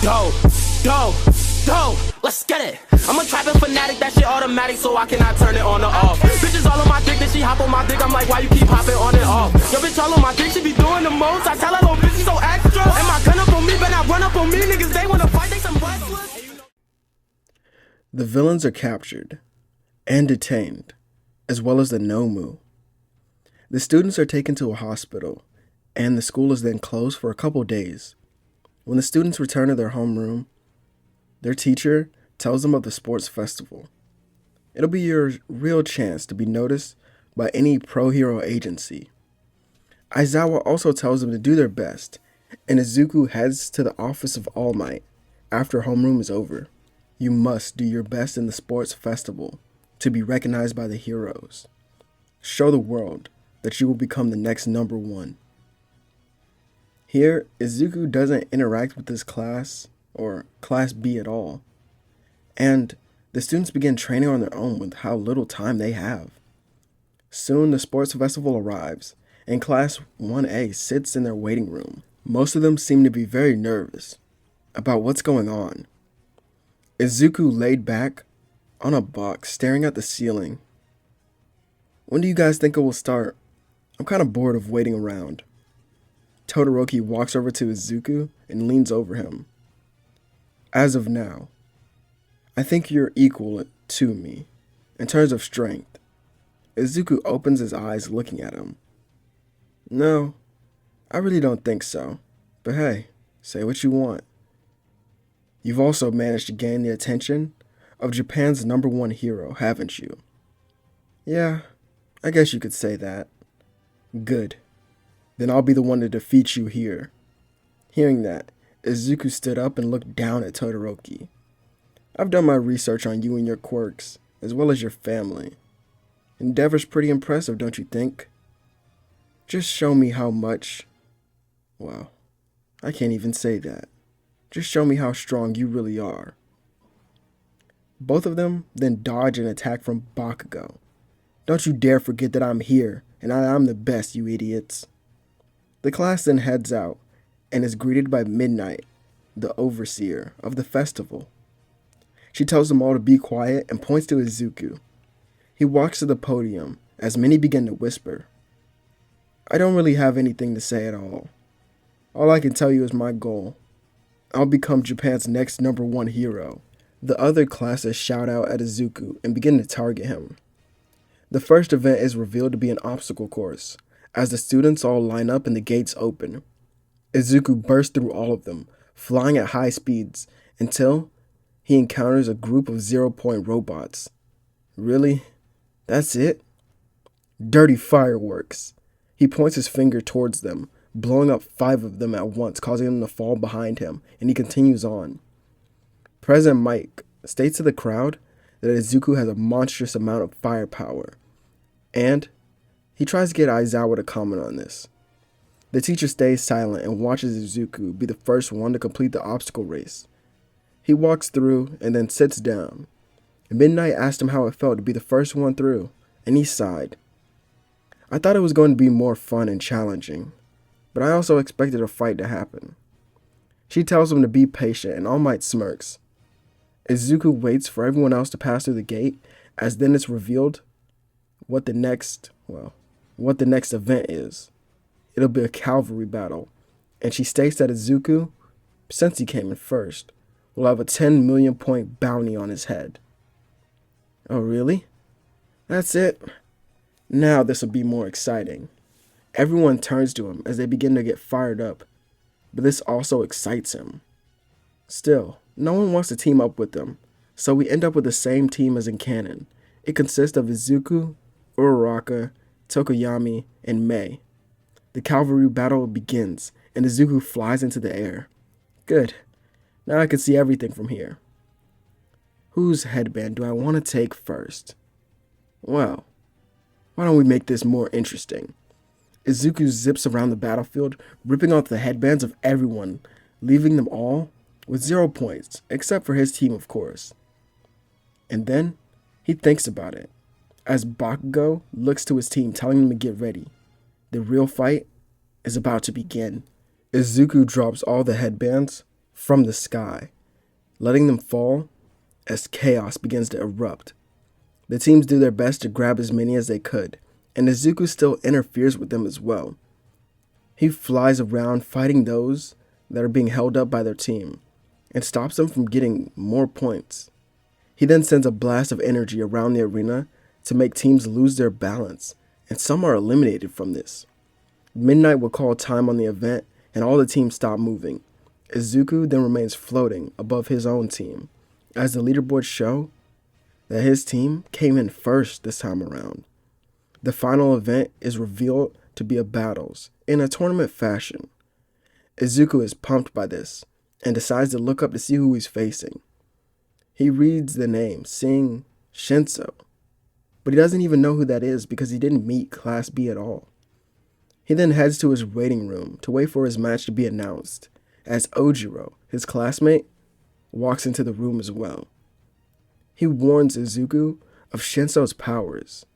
Dope, dope, dope, let's get it. I'm a trapping fanatic, that shit automatic, so I cannot turn it on or off. Bitches all on my dick, then she hop on my dick, I'm like, why you keep hopping on and off? Yo, bitch all on my dick, she be doing the most. I tell her, little bitch, she so extra. And my gun up on me, but not run up on me. Niggas, they wanna fight, they some wrestlers. The villains are captured and detained, as well as the Nomu. The students are taken to a hospital, and the school is then closed for a couple days. When the students return to their homeroom, their teacher tells them of the sports festival. It'll be your real chance to be noticed by any pro-hero agency. Aizawa also tells them to do their best, and Izuku heads to the office of All Might after homeroom is over. You must do your best in the sports festival to be recognized by the heroes. Show the world that you will become the next number one. Here, Izuku doesn't interact with this class, or Class B at all, and the students begin training on their own with how little time they have. Soon the sports festival arrives, and Class 1A sits in their waiting room. Most of them seem to be very nervous about what's going on. Izuku laid back on a box staring at the ceiling. When do you guys think it will start? I'm kind of bored of waiting around. Todoroki walks over to Izuku and leans over him. As of now, I think you're equal to me in terms of strength. Izuku opens his eyes looking at him. No, I really don't think so. But hey, say what you want. You've also managed to gain the attention of Japan's #1 hero, haven't you? Yeah, I guess you could say that. Good. Then I'll be the one to defeat you here. Hearing that, Izuku stood up and looked down at Todoroki. I've done my research on you and your quirks, as well as your family. Endeavor's pretty impressive, don't you think? Just show me how much... Well, I can't even say that. Just show me how strong you really are. Both of them then dodge an attack from Bakugo. Don't you dare forget that I'm here, and I'm the best, you idiots. The class then heads out, and is greeted by Midnight, the overseer of the festival. She tells them all to be quiet and points to Izuku. He walks to the podium, as many begin to whisper. I don't really have anything to say at all. All I can tell you is my goal. I'll become Japan's next #1 hero. The other classes shout out at Izuku and begin to target him. The first event is revealed to be an obstacle course, as the students all line up and the gates open. Izuku bursts through all of them, flying at high speeds, until he encounters a group of 0-point robots. Really? That's it? Dirty fireworks. He points his finger towards them, blowing up 5 of them at once, causing them to fall behind him, and he continues on. President Mike states to the crowd that Izuku has a monstrous amount of firepower, and he tries to get Aizawa to comment on this. The teacher stays silent and watches Izuku be the first one to complete the obstacle race. He walks through and then sits down. Midnight asked him how it felt to be the first one through, and he sighed. I thought it was going to be more fun and challenging, but I also expected a fight to happen. She tells him to be patient, and All Might smirks. Izuku waits for everyone else to pass through the gate, as then it's revealed what the next event is. It'll be a cavalry battle, and she states that Izuku, since he came in first, will have a 10 million point bounty on his head. Oh really? That's it? Now this will be more exciting. Everyone turns to him as they begin to get fired up, but this also excites him. Still, no one wants to team up with them, so we end up with the same team as in canon. It consists of Izuku, Uraraka, Tokoyami, and Mei. The cavalry battle begins, and Izuku flies into the air. Good. Now I can see everything from here. Whose headband do I want to take first? Well, why don't we make this more interesting? Izuku zips around the battlefield, ripping off the headbands of everyone, leaving them all with 0 points, except for his team, of course. And then he thinks about it, as Bakugo looks to his team, telling them to get ready. The real fight is about to begin. Izuku drops all the headbands, from the sky, letting them fall as chaos begins to erupt. The teams do their best to grab as many as they could, and Izuku still interferes with them as well. He flies around fighting those that are being held up by their team and stops them from getting more points. He then sends a blast of energy around the arena to make teams lose their balance, and some are eliminated from this. Midnight will call time on the event, and all the teams stop moving. Izuku then remains floating above his own team, as the leaderboards show that his team came in first this time around. The final event is revealed to be a battles in a tournament fashion. Izuku is pumped by this and decides to look up to see who he's facing. He reads the name, seeing Shinso, but he doesn't even know who that is because he didn't meet Class B at all. He then heads to his waiting room to wait for his match to be announced, as Ojiro, his classmate, walks into the room as well. He warns Izuku of Shinso's powers,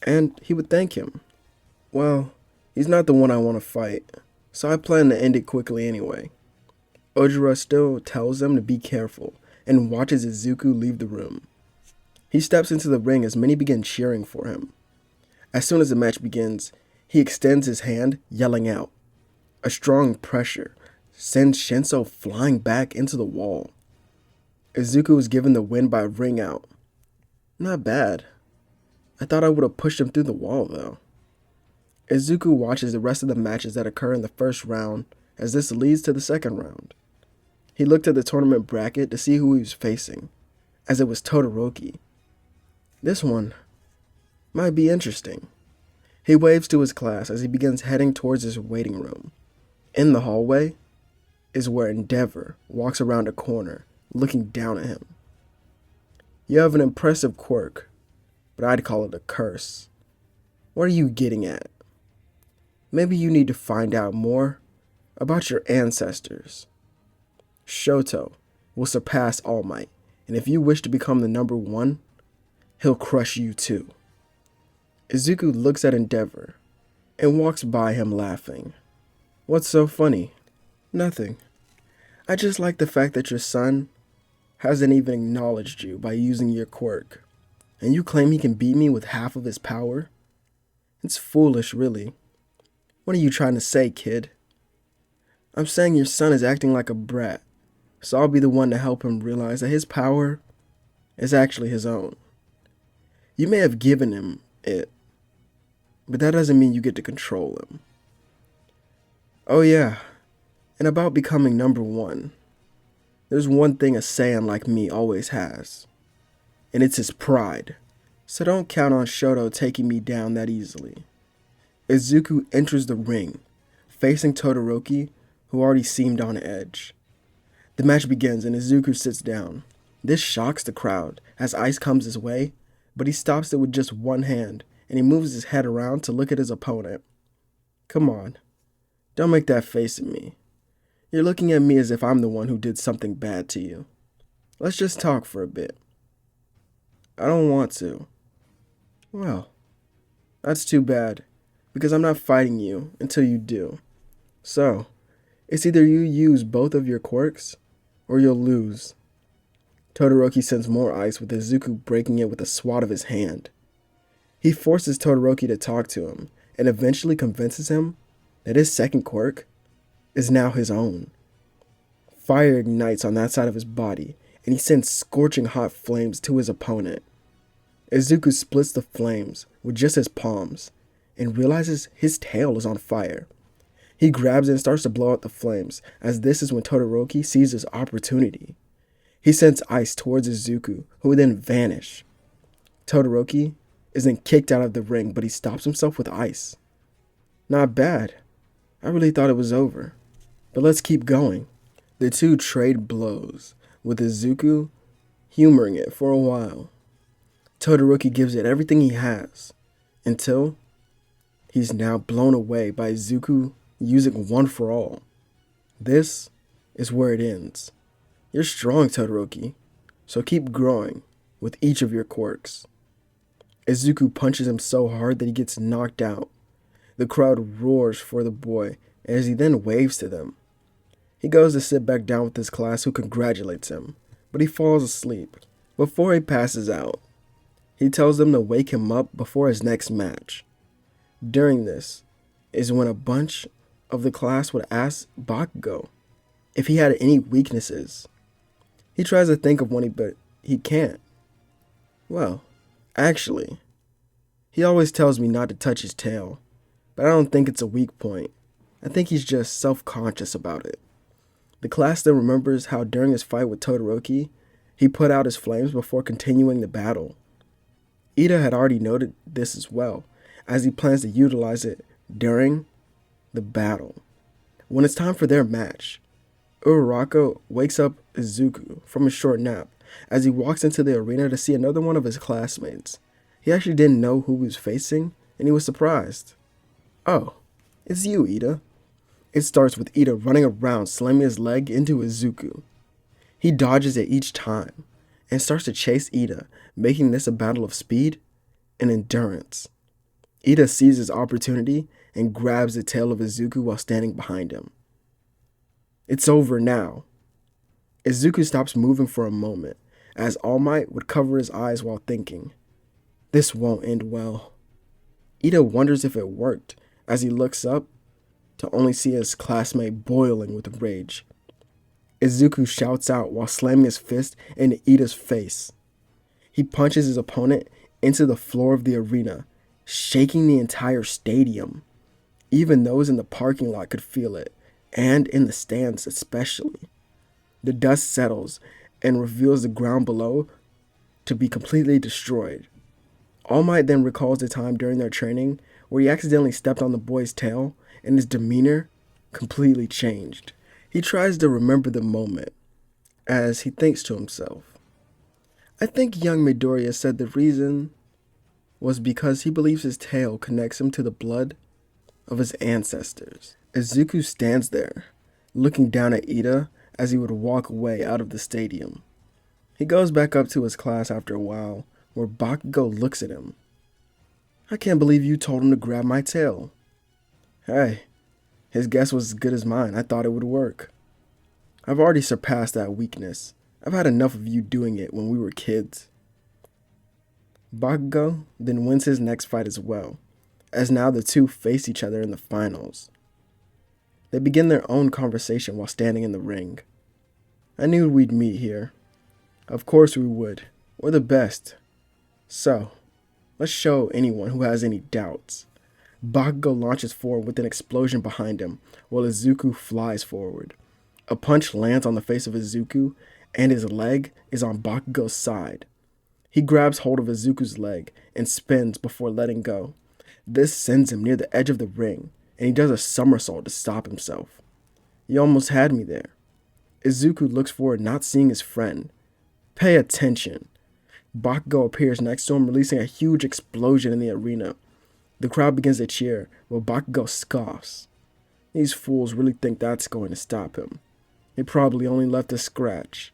and he would thank him. Well, he's not the one I want to fight, so I plan to end it quickly anyway. Ojiro still tells them to be careful and watches Izuku leave the room. He steps into the ring as many begin cheering for him. As soon as the match begins, he extends his hand, yelling out. A strong pressure sends Shinso flying back into the wall. Izuku was given the win by ring out. Not bad. I thought I would have pushed him through the wall though. Izuku watches the rest of the matches that occur in the first round as this leads to the second round. He looked at the tournament bracket to see who he was facing, as it was Todoroki. This one might be interesting. He waves to his class as he begins heading towards his waiting room. In the hallway is where Endeavor walks around a corner, looking down at him. You have an impressive quirk, but I'd call it a curse. What are you getting at? Maybe you need to find out more about your ancestors. Shoto will surpass All Might, and if you wish to become the number one, he'll crush you too. Izuku looks at Endeavor and walks by him laughing. What's so funny? Nothing. I just like the fact that your son hasn't even acknowledged you by using your quirk, and you claim he can beat me with half of his power? It's foolish, really. What are you trying to say, kid? I'm saying your son is acting like a brat, so I'll be the one to help him realize that his power is actually his own. You may have given him it, but that doesn't mean you get to control him. Oh yeah, and about becoming number one, there's one thing a Saiyan like me always has, and it's his pride, so don't count on Shoto taking me down that easily. Izuku enters the ring, facing Todoroki, who already seemed on edge. The match begins and Izuku sits down. This shocks the crowd as ice comes his way, but he stops it with just one hand and he moves his head around to look at his opponent. Come on, don't make that face at me. You're looking at me as if I'm the one who did something bad to you. Let's just talk for a bit. I don't want to. Well, that's too bad, because I'm not fighting you until you do. So, it's either you use both of your quirks, or you'll lose. Todoroki sends more ice with Izuku breaking it with a swat of his hand. He forces Todoroki to talk to him, and eventually convinces him that his second quirk is now his own. Fire ignites on that side of his body, and he sends scorching hot flames to his opponent. Izuku splits the flames with just his palms, and realizes his tail is on fire. He grabs it and starts to blow out the flames, as this is when Todoroki sees his opportunity. He sends ice towards Izuku, who would then vanish. Todoroki is then kicked out of the ring, but he stops himself with ice. Not bad. I really thought it was over. But let's keep going. The two trade blows, with Izuku humoring it for a while. Todoroki gives it everything he has, until he's now blown away by Izuku using one for all. This is where it ends. You're strong, Todoroki, so keep growing with each of your quirks. Izuku punches him so hard that he gets knocked out. The crowd roars for the boy as he then waves to them. He goes to sit back down with his class, who congratulates him, but he falls asleep. Before he passes out, he tells them to wake him up before his next match. During this is when a bunch of the class would ask Bakugo if he had any weaknesses. He tries to think of one, but he can't. Well, actually, he always tells me not to touch his tail, but I don't think it's a weak point. I think he's just self-conscious about it. The class then remembers how during his fight with Todoroki, he put out his flames before continuing the battle. Ida had already noted this as well, as he plans to utilize it during the battle. When it's time for their match, Uraraka wakes up Izuku from a short nap as he walks into the arena to see another one of his classmates. He actually didn't know who he was facing, and he was surprised. "Oh, it's you, Ida." It starts with Ida running around, slamming his leg into Izuku. He dodges it each time and starts to chase Ida, making this a battle of speed and endurance. Ida sees his opportunity and grabs the tail of Izuku while standing behind him. It's over now. Izuku stops moving for a moment, as All Might would cover his eyes while thinking, "This won't end well." Ida wonders if it worked, as he looks up to only see his classmate boiling with rage. Izuku shouts out while slamming his fist into Ida's face. He punches his opponent into the floor of the arena, shaking the entire stadium. Even those in the parking lot could feel it, and in the stands especially. The dust settles and reveals the ground below to be completely destroyed. All Might then recalls the time during their training where he accidentally stepped on the boy's tail and his demeanor completely changed. He tries to remember the moment as he thinks to himself, "I think young Midoriya said the reason was because he believes his tail connects him to the blood of his ancestors." Izuku stands there, looking down at Ida as he would walk away out of the stadium. He goes back up to his class after a while, where Bakugo looks at him. "I can't believe you told him to grab my tail." "Hey, his guess was as good as mine. I thought it would work. I've already surpassed that weakness. I've had enough of you doing it when we were kids." Bakugo then wins his next fight as well, as now the two face each other in the finals. They begin their own conversation while standing in the ring. "I knew we'd meet here. Of course we would. We're the best. So, let's show anyone who has any doubts." Bakugo launches forward with an explosion behind him, while Izuku flies forward. A punch lands on the face of Izuku, and his leg is on Bakugo's side. He grabs hold of Izuku's leg and spins before letting go. This sends him near the edge of the ring, and he does a somersault to stop himself. "You almost had me there." Izuku looks forward, not seeing his friend. "Pay attention." Bakugo appears next to him, releasing a huge explosion in the arena. The crowd begins to cheer, while Bakugo scoffs. These fools really think that's going to stop him. They probably only left a scratch.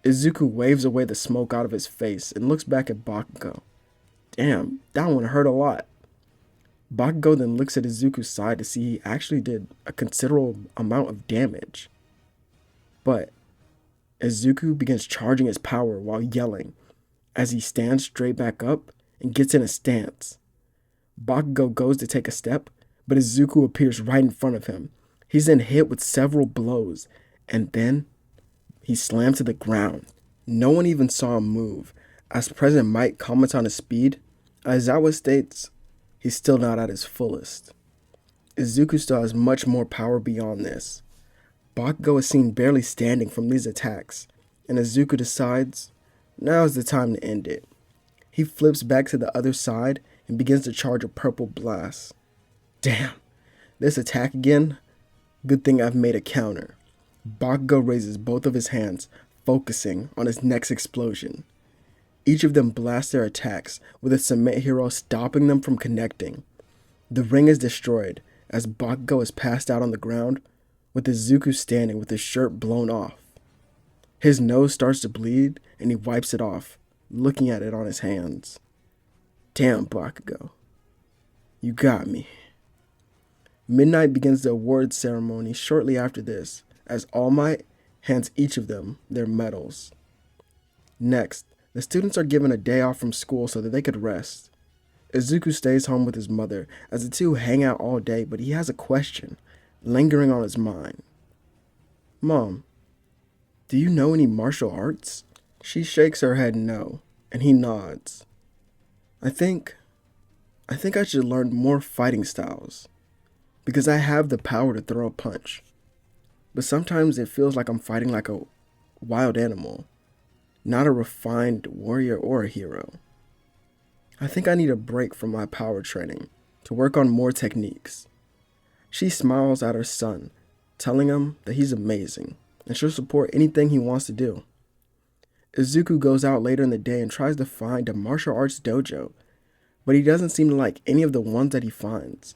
Izuku waves away the smoke out of his face and looks back at Bakugo. "Damn, that one hurt a lot." Bakugo then looks at Izuku's side to see he actually did a considerable amount of damage. But Izuku begins charging his power while yelling, as he stands straight back up and gets in a stance. Bakugo goes to take a step, but Izuku appears right in front of him. He's then hit with several blows, and then he slams to the ground. No one even saw him move. As President Mike comments on his speed, Aizawa states he's still not at his fullest. Izuku still has much more power beyond this. Bakugo is seen barely standing from these attacks, and Izuku decides now is the time to end it. He flips back to the other side and begins to charge a purple blast. Damn, this attack again? Good thing I've made a counter. Bakugo raises both of his hands, focusing on his next explosion. Each of them blasts their attacks, with a cement hero stopping them from connecting. The ring is destroyed as Bakugo is passed out on the ground, with Izuku standing with his shirt blown off. His nose starts to bleed, and he wipes it off, looking at it on his hands. Damn, Bakugo. You got me. Midnight begins the awards ceremony shortly after this, as All Might hands each of them their medals. Next, the students are given a day off from school so that they could rest. Izuku stays home with his mother as the two hang out all day, but he has a question lingering on his mind. Mom, do you know any martial arts? She shakes her head no, and he nods. I think I should learn more fighting styles, because I have the power to throw a punch. But sometimes it feels like I'm fighting like a wild animal, not a refined warrior or a hero. I think I need a break from my power training to work on more techniques. She smiles at her son, telling him that he's amazing and she'll support anything he wants to do. Izuku goes out later in the day and tries to find a martial arts dojo, but he doesn't seem to like any of the ones that he finds.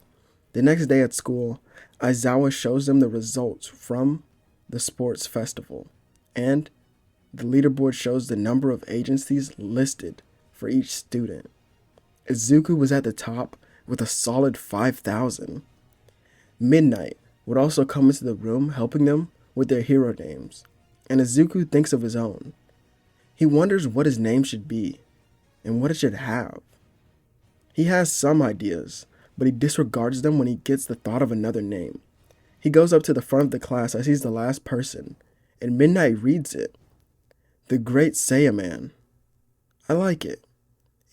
The next day at school, Aizawa shows them the results from the sports festival, and the leaderboard shows the number of agencies listed for each student. Izuku was at the top with a solid 5,000. Midnight would also come into the room helping them with their hero names, and Izuku thinks of his own. He wonders what his name should be and what it should have. He has some ideas, but he disregards them when he gets the thought of another name. He goes up to the front of the class as he's the last person, and Midnight reads it. The Great Saiyan. I like it.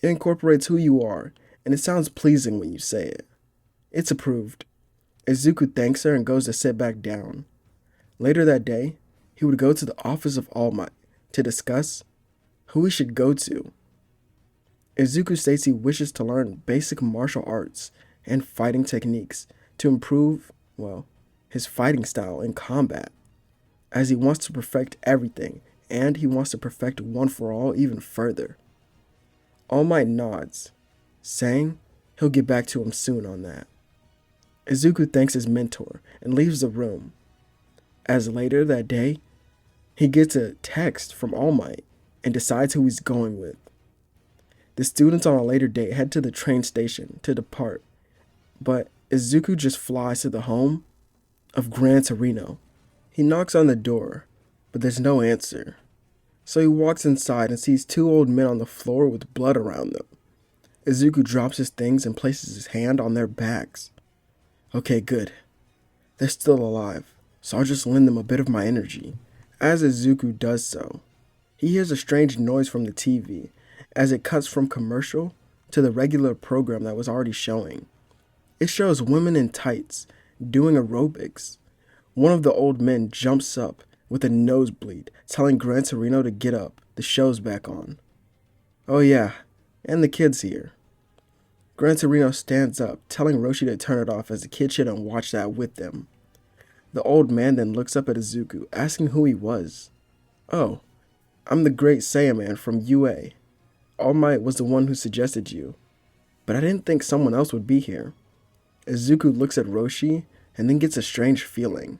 It incorporates who you are, and it sounds pleasing when you say it. It's approved. Izuku thanks her and goes to sit back down. Later that day, he would go to the office of All Might to discuss who he should go to. Izuku states he wishes to learn basic martial arts and fighting techniques to improve, his fighting style in combat, as he wants to perfect everything, and he wants to perfect One for All even further. All Might nods, saying he'll get back to him soon on that. Izuku thanks his mentor and leaves the room. As later that day, he gets a text from All Might and decides who he's going with. The students on a later date head to the train station to depart, but Izuku just flies to the home of Gran Torino. He knocks on the door, but there's no answer. So he walks inside and sees two old men on the floor with blood around them. Izuku drops his things and places his hand on their backs. Okay, good. They're still alive, so I'll just lend them a bit of my energy. As Izuku does so, he hears a strange noise from the TV as it cuts from commercial to the regular program that was already showing. It shows women in tights doing aerobics. One of the old men jumps up with a nosebleed, telling Gran Torino to get up. The show's back on. Oh yeah, and the kid's here. Gran Torino stands up, telling Roshi to turn it off as the kid shouldn't watch that with them. The old man then looks up at Izuku, asking who he was. Oh, I'm the Great Saiyan from UA. All Might was the one who suggested you, but I didn't think someone else would be here. Izuku looks at Roshi and then gets a strange feeling.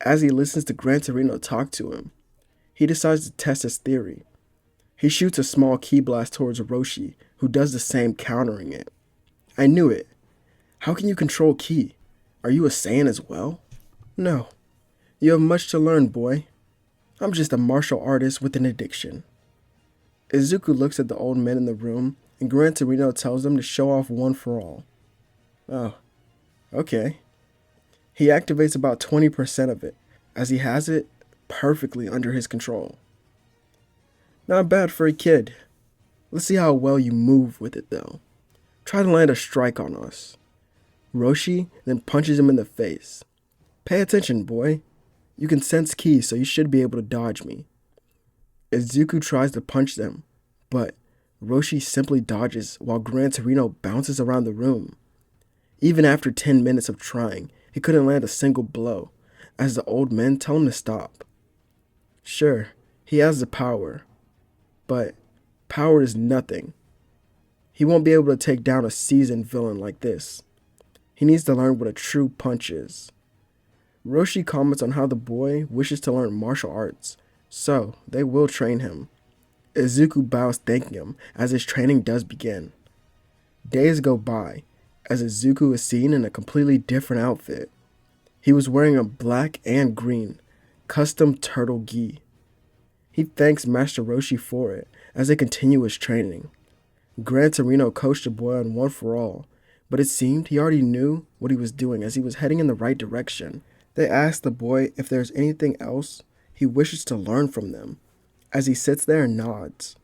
As he listens to Gran Torino talk to him, he decides to test his theory. He shoots a small ki blast towards Roshi, who does the same, countering it. I knew it. How can you control ki? Are you a Saiyan as well? No. You have much to learn, boy. I'm just a martial artist with an addiction. Izuku looks at the old men in the room, and Gran Torino tells them to show off One for All. Oh, okay. He activates about 20% of it, as he has it perfectly under his control. Not bad for a kid. Let's see how well you move with it, though. Try to land a strike on us. Roshi then punches him in the face. Pay attention, boy. You can sense ki, so you should be able to dodge me. Izuku tries to punch them, but Roshi simply dodges while Gran Torino bounces around the room. Even after 10 minutes of trying, he couldn't land a single blow, as the old men tell him to stop. Sure, he has the power, but power is nothing. He won't be able to take down a seasoned villain like this. He needs to learn what a true punch is. Roshi comments on how the boy wishes to learn martial arts, so they will train him. Izuku bows thanking him as his training does begin. Days go by, as Izuku is seen in a completely different outfit. He was wearing a black and green custom turtle gi. He thanks Master Roshi for it as they continue his training. Gran Torino coached the boy on One for All, but it seemed he already knew what he was doing as he was heading in the right direction. They asked the boy if there's anything else he wishes to learn from them, as he sits there and nods.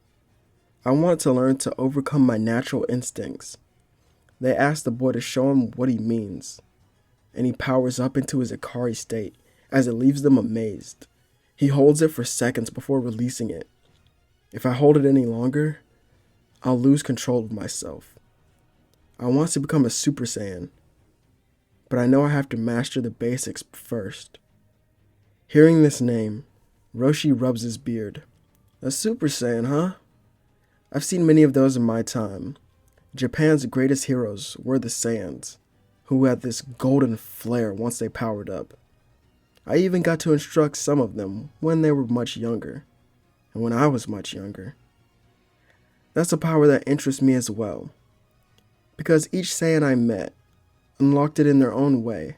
I want to learn to overcome my natural instincts. They asked the boy to show him what he means, and he powers up into his Ikari state as it leaves them amazed. He holds it for seconds before releasing it. If I hold it any longer, I'll lose control of myself. I want to become a Super Saiyan, but I know I have to master the basics first. Hearing this name, Roshi rubs his beard. A Super Saiyan, huh? I've seen many of those in my time. Japan's greatest heroes were the Saiyans, who had this golden flare once they powered up. I even got to instruct some of them when they were much younger, and when I was much younger. That's a power that interests me as well, because each Saiyan I met unlocked it in their own way,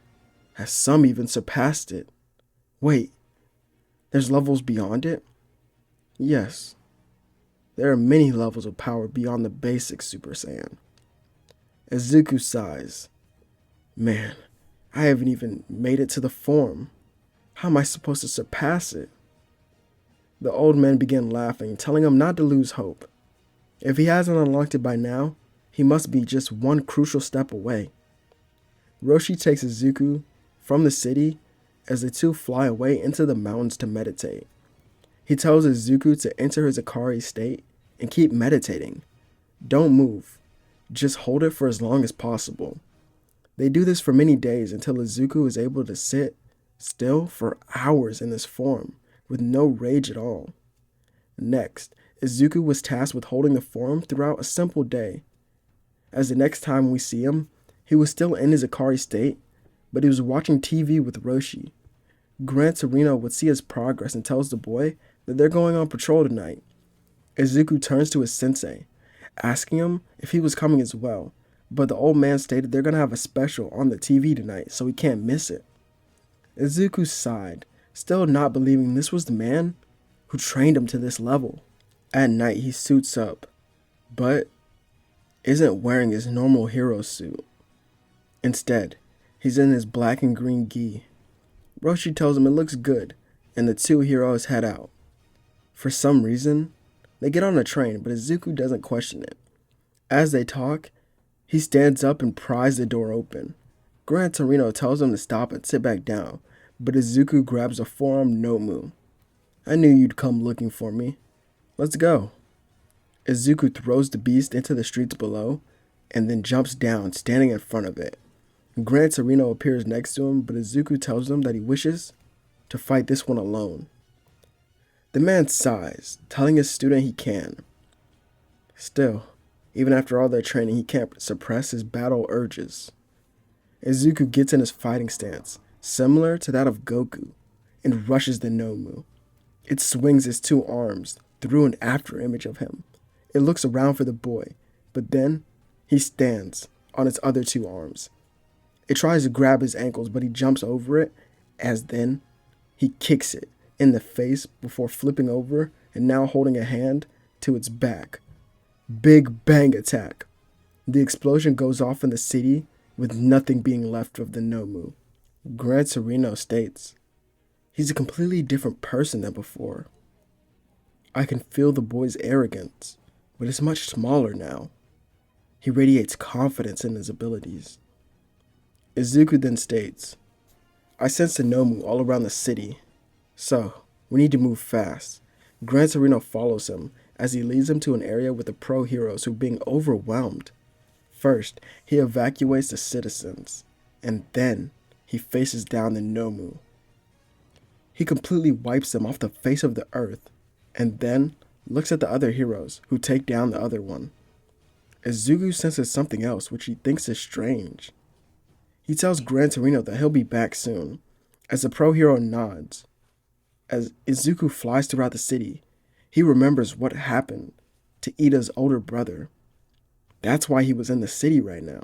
as some even surpassed it. Wait, there's levels beyond it? Yes, there are many levels of power beyond the basic Super Saiyan. Izuku sighs. Man, I haven't even made it to the form. How am I supposed to surpass it? The old man began laughing, telling him not to lose hope. If he hasn't unlocked it by now, he must be just one crucial step away. Roshi takes Izuku from the city as the two fly away into the mountains to meditate. He tells Izuku to enter his Ikari state and keep meditating. Don't move. Just hold it for as long as possible. They do this for many days until Izuku is able to sit still for hours in this form with no rage at all. Next, Izuku was tasked with holding the form throughout a simple day. As the next time we see him, he was still in his Ikari state, but he was watching TV with Roshi. Gran Torino would see his progress and tells the boy that they're going on patrol tonight. Izuku turns to his sensei, asking him if he was coming as well, but the old man stated they're going to have a special on the TV tonight, so he can't miss it. Izuku sighed, still not believing this was the man who trained him to this level. At night, he suits up, but isn't wearing his normal hero suit. Instead, he's in his black and green gi. Roshi tells him it looks good, and the two heroes head out. For some reason, they get on a train, but Izuku doesn't question it. As they talk, he stands up and pries the door open. Gran Torino tells him to stop and sit back down, but Izuku grabs a forearm Nomu. I knew you'd come looking for me. Let's go. Izuku throws the beast into the streets below, and then jumps down, standing in front of it. Gran Torino appears next to him, but Izuku tells him that he wishes to fight this one alone. The man sighs, telling his student he can. Still, even after all their training, he can't suppress his battle urges. Izuku gets in his fighting stance, similar to that of Goku, and rushes the Nomu. It swings its two arms through an after image of him. It looks around for the boy, but then he stands on its other two arms. It tries to grab his ankles, but he jumps over it, as then he kicks it in the face before flipping over and now holding a hand to its back. Big bang attack. The explosion goes off in the city with nothing being left of the Nomu. Gran Torino states, he's a completely different person than before. I can feel the boy's arrogance, but it's much smaller now. He radiates confidence in his abilities. Izuku then states, I sense the Nomu all around the city, so we need to move fast. Gran Torino follows him as he leads him to an area with the pro heroes who are being overwhelmed. First, he evacuates the citizens, and then he faces down the Nomu. He completely wipes them off the face of the earth, and then looks at the other heroes who take down the other one. Izuku senses something else which he thinks is strange. He tells Gran Torino that he'll be back soon, as the pro hero nods. As Izuku flies throughout the city, he remembers what happened to Ida's older brother. That's why he was in the city right now.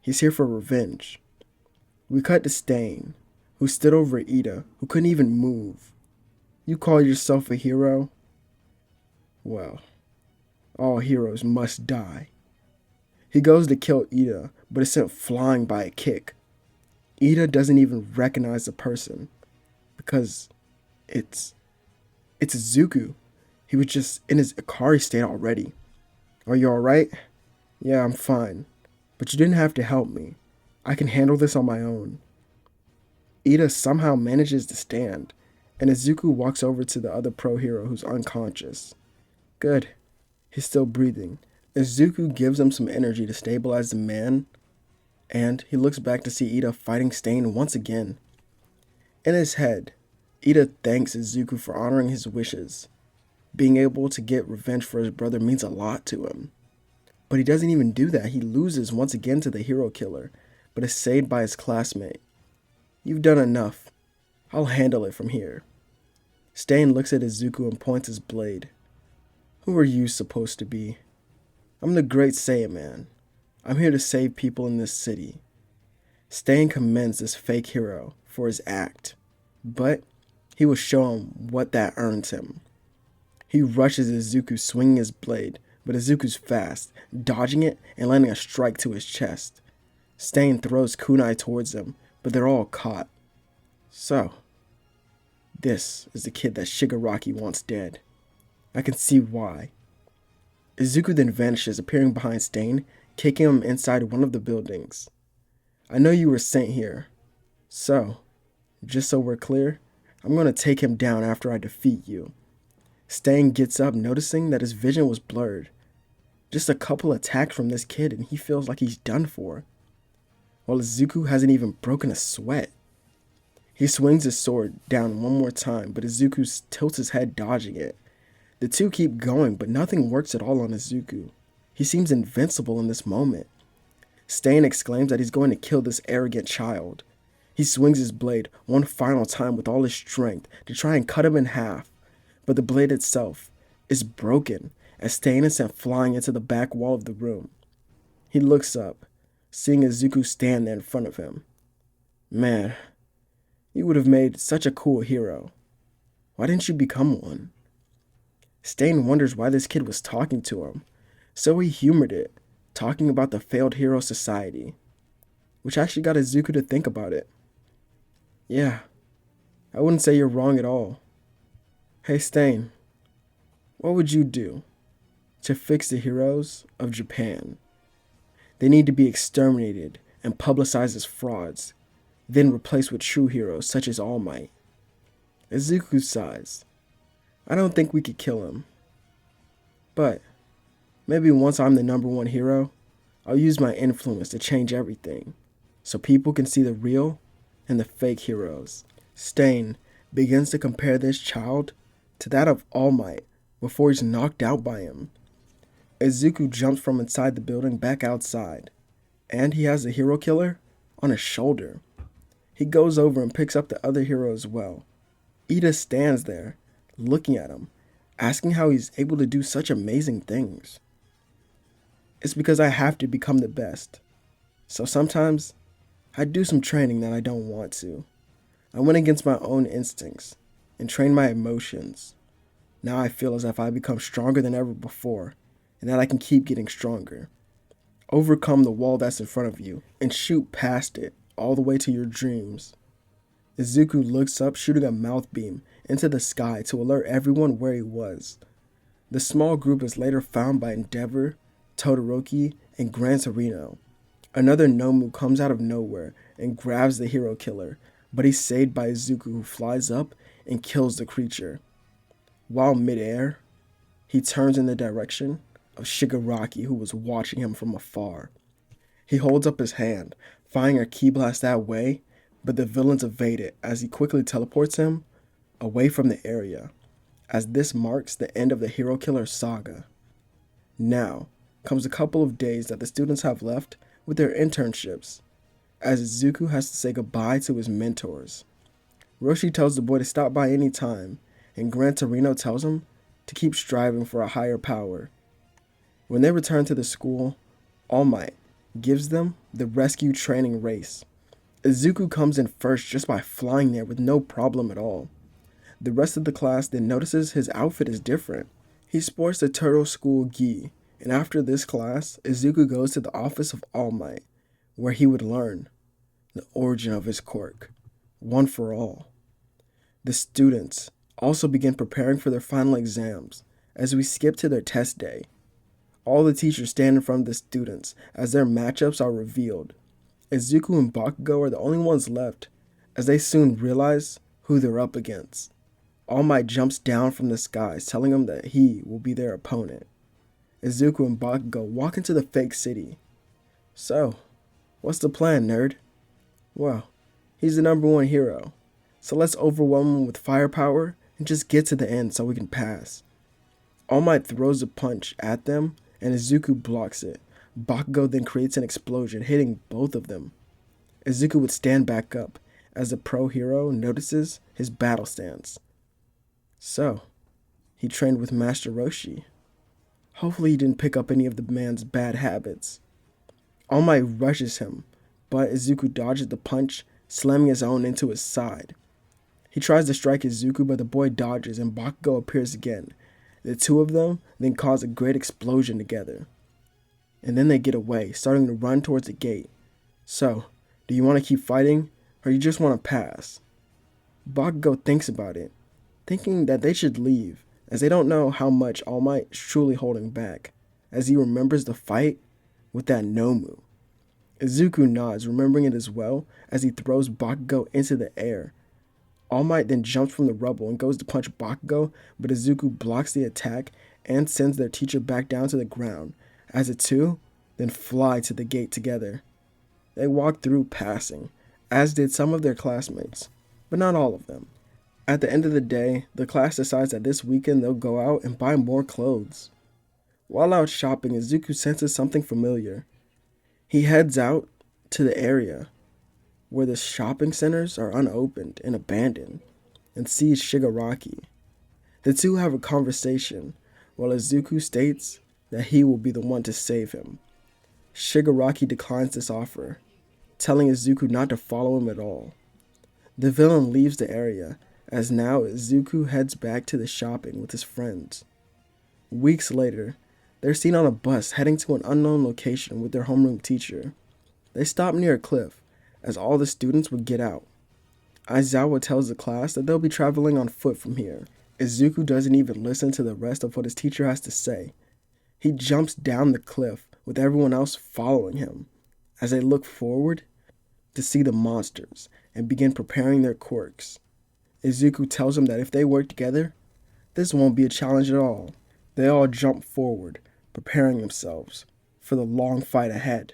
He's here for revenge. We cut to Stain, who stood over Ida, who couldn't even move. You call yourself a hero? Well, all heroes must die. He goes to kill Ida, but is sent flying by a kick. Ida doesn't even recognize the person because it's Izuku. He was just in his Ikari state already. Are you alright? Yeah, I'm fine. But you didn't have to help me. I can handle this on my own. Ida somehow manages to stand, and Izuku walks over to the other pro hero who's unconscious. Good. He's still breathing. Izuku gives him some energy to stabilize the man, and he looks back to see Ida fighting Stain once again. In his head, Ida thanks Izuku for honoring his wishes. Being able to get revenge for his brother means a lot to him. But he doesn't even do that. He loses once again to the hero killer, but is saved by his classmate. You've done enough. I'll handle it from here. Stain looks at Izuku and points his blade. Who are you supposed to be? I'm the great Saiyan man. I'm here to save people in this city. Stain commends this fake hero for his act, but he will show him what that earns him. He rushes Izuku swinging his blade, but Izuku's fast, dodging it and landing a strike to his chest. Stain throws kunai towards him, but they're all caught. So, this is the kid that Shigaraki wants dead. I can see why. Izuku then vanishes, appearing behind Stain, kicking him inside one of the buildings. I know you were sent here. So, just so we're clear, I'm going to take him down after I defeat you. Stain gets up, noticing that his vision was blurred. Just a couple attacks from this kid and he feels like he's done for. While Izuku hasn't even broken a sweat. He swings his sword down one more time, but Izuku tilts his head, dodging it. The two keep going, but nothing works at all on Izuku. He seems invincible in this moment. Stain exclaims that he's going to kill this arrogant child. He swings his blade one final time with all his strength to try and cut him in half, but the blade itself is broken as Stain is sent flying into the back wall of the room. He looks up, seeing Izuku stand there in front of him. Man, you would have made such a cool hero. Why didn't you become one? Stain wonders why this kid was talking to him, so he humored it, talking about the failed hero society, which actually got Izuku to think about it. Yeah, I wouldn't say you're wrong at all. Hey Stain, what would you do to fix the heroes of Japan? They need to be exterminated and publicized as frauds, then replaced with true heroes such as All Might. Izuku sighs. I don't think we could kill him. But maybe once I'm the #1 hero, I'll use my influence to change everything, so people can see the real and the fake heroes. Stain begins to compare this child to that of All Might before he's knocked out by him. Izuku jumps from inside the building back outside, and he has the hero killer on his shoulder. He goes over and picks up the other hero as well. Ida stands there, looking at him, asking how he's able to do such amazing things. It's because I have to become the best. So sometimes, I do some training that I don't want to. I went against my own instincts and trained my emotions. Now I feel as if I become stronger than ever before, and that I can keep getting stronger. Overcome the wall that's in front of you and shoot past it all the way to your dreams. Izuku looks up, shooting a mouth beam into the sky to alert everyone where he was. The small group is later found by Endeavor, Todoroki, and Gran Torino. Another Nomu comes out of nowhere and grabs the hero killer, but he's saved by Izuku, who flies up and kills the creature. While midair, he turns in the direction of Shigaraki, who was watching him from afar. He holds up his hand, firing a ki blast that way, but the villains evade it as he quickly teleports him away from the area, as this marks the end of the hero killer saga. Now comes a couple of days that the students have left with their internships, as Izuku has to say goodbye to his mentors. Roshi tells the boy to stop by any time, and Gran Torino tells him to keep striving for a higher power. When they return to the school, All Might gives them the rescue training race. Izuku comes in first just by flying there with no problem at all. The rest of the class then notices his outfit is different. He sports the Turtle School gi, and after this class, Izuku goes to the office of All Might, where he would learn the origin of his quirk, one for all. The students also begin preparing for their final exams as we skip to their test day. All the teachers stand in front of the students as their matchups are revealed. Izuku and Bakugo are the only ones left, as they soon realize who they're up against. All Might jumps down from the skies, telling them that he will be their opponent. Izuku and Bakugo walk into the fake city. So, what's the plan, nerd? Well, he's the #1 hero, so let's overwhelm him with firepower and just get to the end so we can pass. All Might throws a punch at them, and Izuku blocks it. Bakugo then creates an explosion, hitting both of them. Izuku would stand back up as the pro hero notices his battle stance. So, he trained with Master Roshi. Hopefully he didn't pick up any of the man's bad habits. All Might rushes him, but Izuku dodges the punch, slamming his own into his side. He tries to strike Izuku, but the boy dodges and Bakugo appears again. The two of them then cause a great explosion together. And then they get away, starting to run towards the gate. So, do you want to keep fighting, or you just want to pass? Bakugo thinks about it, thinking that they should leave, as they don't know how much All Might is truly holding back, as he remembers the fight with that Nomu. Izuku nods, remembering it as well, as he throws Bakugo into the air. All Might then jumps from the rubble and goes to punch Bakugo, but Izuku blocks the attack and sends their teacher back down to the ground, as the two then fly to the gate together. They walk through passing, as did some of their classmates, but not all of them. At the end of the day, the class decides that this weekend they'll go out and buy more clothes. While out shopping, Izuku senses something familiar. He heads out to the area where the shopping centers are unopened and abandoned and sees Shigaraki. The two have a conversation while Izuku states that he will be the one to save him. Shigaraki declines this offer, telling Izuku not to follow him at all. The villain leaves the area, as now Izuku heads back to the shopping with his friends. Weeks later, they're seen on a bus heading to an unknown location with their homeroom teacher. They stop near a cliff, as all the students would get out. Aizawa tells the class that they'll be traveling on foot from here. Izuku doesn't even listen to the rest of what his teacher has to say. He jumps down the cliff with everyone else following him, as they look forward to see the monsters and begin preparing their quirks. Izuku tells them that if they work together, this won't be a challenge at all. They all jump forward, preparing themselves for the long fight ahead.